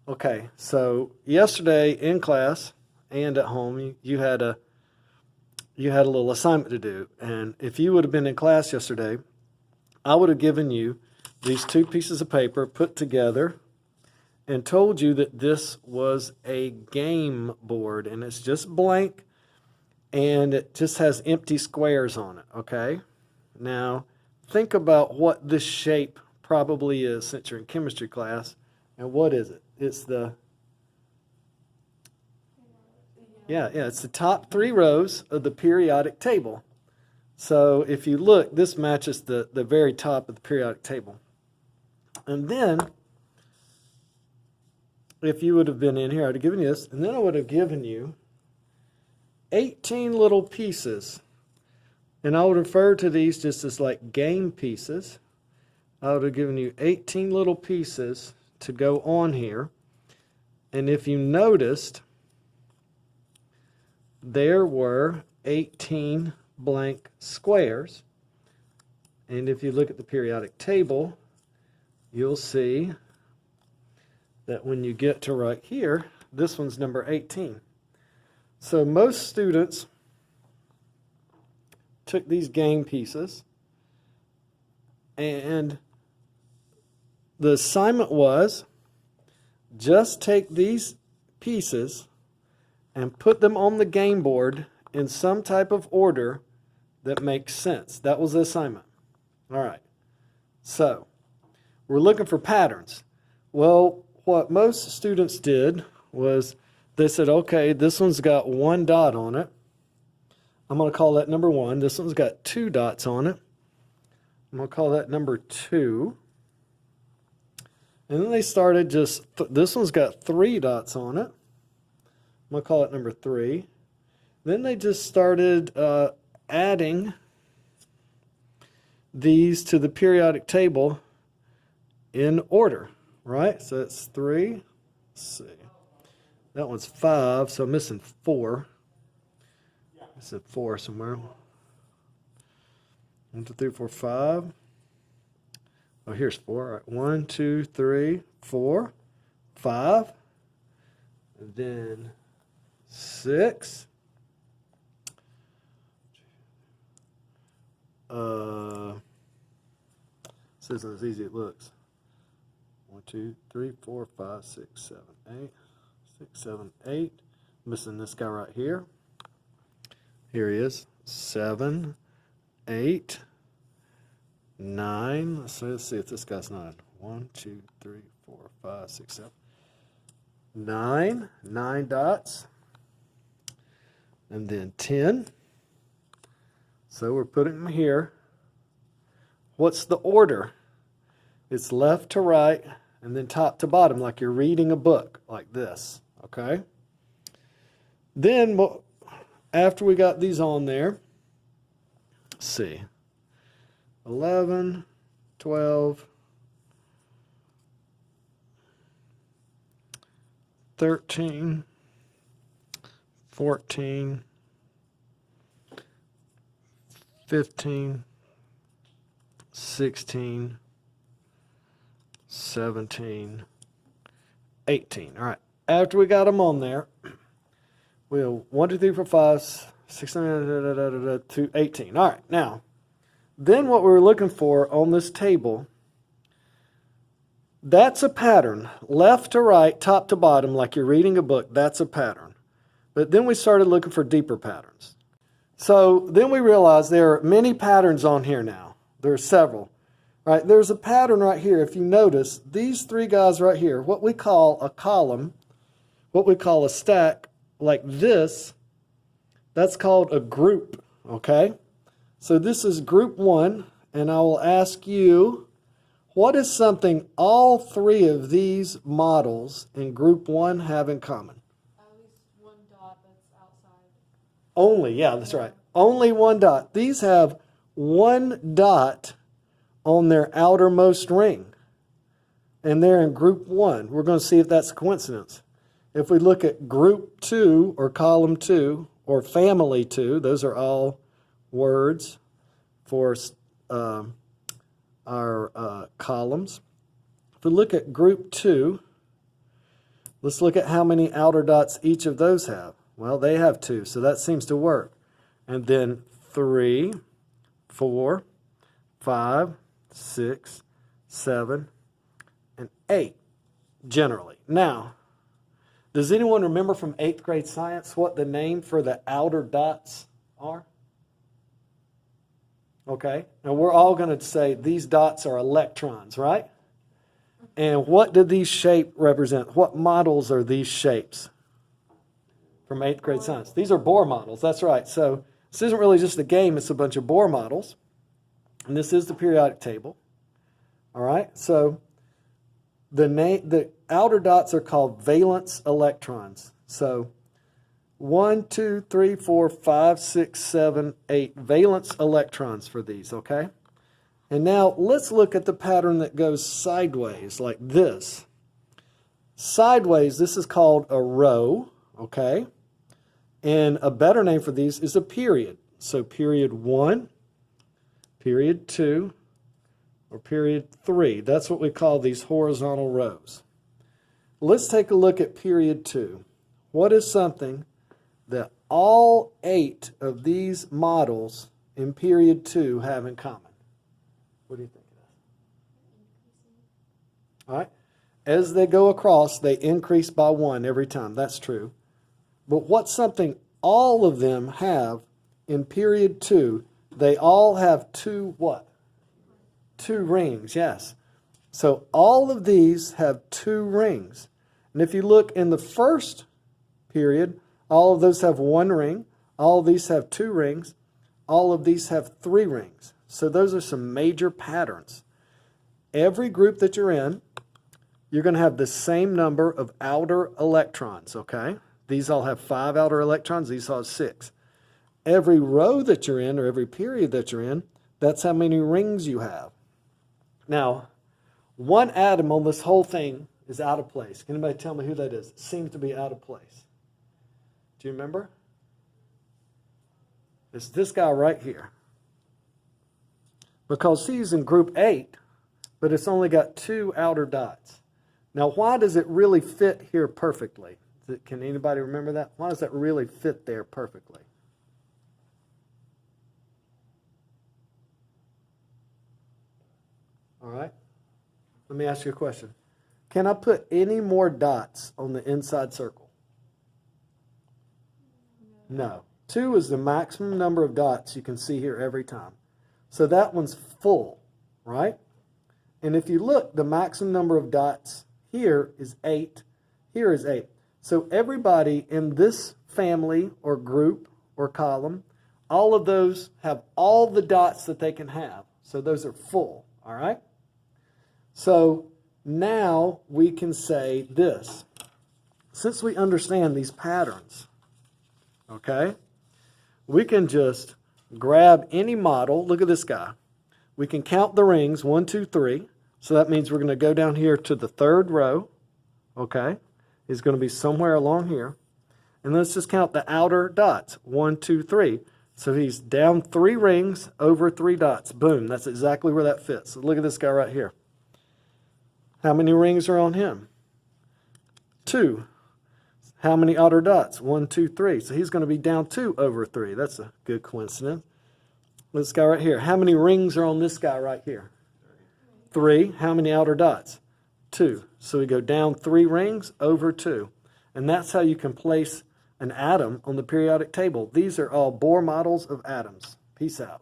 Okay, so yesterday in class and at home, you had a little assignment to do. And if you would have been in class yesterday, I would have given you these two pieces of paper put together and told you that this was a game board, and it's just blank and it just has empty squares on it, okay? Now, think about what this shape probably is since you're in chemistry class. And what is it? It's the, it's the top three rows of the periodic table. So if you look, this matches the very top of the periodic table. And then, if you would have been in here, I would have given you this, and then I would have given you 18 little pieces. And I would refer to these just as like game pieces. I would have given you 18 little pieces to go on here. And if you noticed, there were 18 blank squares. And if you look at the periodic table, you'll see that when you get to right here, this one's number 18. So most students took these game pieces, and the assignment was just take these pieces and put them on the game board in some type of order that makes sense. That was the assignment. All right. So we're looking for patterns. Well, what most students did was they said, okay, this one's got one dot on it. I'm going to call that number 1. This one's got 2 dots on it. I'm going to call that number 2. And then they started this one's got 3 dots on it. I'm going to call it number 3. Then they just started adding these to the periodic table in order, right? So it's 3. Let's see. That one's 5, so I'm missing 4. Missing 4 somewhere. 1, 2, 3, 4, 5. Oh, here's 4. All right. 1, 2, 3, 4, 5. And then 6. This isn't as easy as it looks. 1, 2, 3, 4, 5, 6, 7, 8. 6, 7, 8. Missing this guy right here. Here he is. 7, 8, 9. Let's see if this guy's 9. 1, 2, 3, 4, 5, 6, 7. 9. 9 dots. And then 10. So we're putting them here. What's the order? It's left to right and then top to bottom, like you're reading a book, like this. Okay? Then, after we got these on there, let's see. 11, 12, 13, 14, 15, 16, 17, 18. All right. After we got them on there, we'll 1, 2, 3, 4, 5, 6, 7, 8, 18. All right. Now, then what we were looking for on this table, that's a pattern. Left to right, top to bottom, like you're reading a book, that's a pattern. But then we started looking for deeper patterns. So then we realized there are many patterns on here now. There are several. Right? There's a pattern right here. If you notice, these 3 guys right here, what we call a column, what we call a stack, like this, that's called a group, okay? So this is group 1, and I will ask you, what is something all 3 of these models in group 1 have in common? At least 1 dot that's outside. Only, yeah, that's right. Only 1 dot. These have 1 dot on their outermost ring. And they're in group 1. We're going to see if that's a coincidence. If we look at group 2 or column 2 or family 2, those are all words for our columns. If we look at group 2, Let's look at how many outer dots each of those have. Well, they have 2, so that seems to work. And then 3, 4, 5, 6, 7, and 8, generally. Now, does anyone remember from 8th grade science what the name for the outer dots are? Okay, now we're all going to say these dots are electrons, right? And what do these shapes represent? What models are these shapes from 8th grade science? These are Bohr models, that's right. So this isn't really just a game, it's a bunch of Bohr models. And this is the periodic table. All right, so the outer dots are called valence electrons. So 1, 2, 3, 4, 5, 6, 7, 8 valence electrons for these, okay? And now let's look at the pattern that goes sideways like this. Sideways, this is called a row, okay? And a better name for these is a period. So period 1, period 2, or period 3. That's what we call these horizontal rows. Let's take a look at period 2. What is something that all 8 of these models in period 2 have in common? What do you think of that? All right. As they go across, they increase by 1 every time. That's true. But what's something all of them have in period 2? They all have 2 what? 2 rings, yes. So all of these have 2 rings. And if you look in the first period, all of those have 1 ring. All of these have 2 rings. All of these have 3 rings. So those are some major patterns. Every group that you're in, you're going to have the same number of outer electrons, okay? These all have 5 outer electrons. These all have 6. Every row that you're in, or every period that you're in, that's how many rings you have. Now, one atom on this whole thing is out of place. Can anybody tell me who that is? It seems to be out of place. Do you remember? It's this guy right here. Because he's in group 8, but it's only got 2 outer dots. Now, why does it really fit here perfectly? Can anybody remember that? Why does that really fit there perfectly? All right. Let me ask you a question. Can I put any more dots on the inside circle? No. 2 is the maximum number of dots you can see here every time. So that one's full, right? And if you look, the maximum number of dots here is 8. Here is 8. So everybody in this family or group or column, all of those have all the dots that they can have. So those are full, all right? So now we can say this. Since we understand these patterns, okay, we can just grab any model. Look at this guy. We can count the rings, 1, 2, 3. So that means we're going to go down here to the 3rd row, okay? He's going to be somewhere along here. And let's just count the outer dots, 1, 2, 3. So he's down 3 rings over 3 dots. Boom, that's exactly where that fits. So look at this guy right here. How many rings are on him? 2. How many outer dots? 1, 2, 3. So he's going to be down 2 over 3. That's a good coincidence. This guy right here. How many rings are on this guy right here? 3. How many outer dots? 2. So we go down 3 rings over 2. And that's how you can place an atom on the periodic table. These are all Bohr models of atoms. Peace out.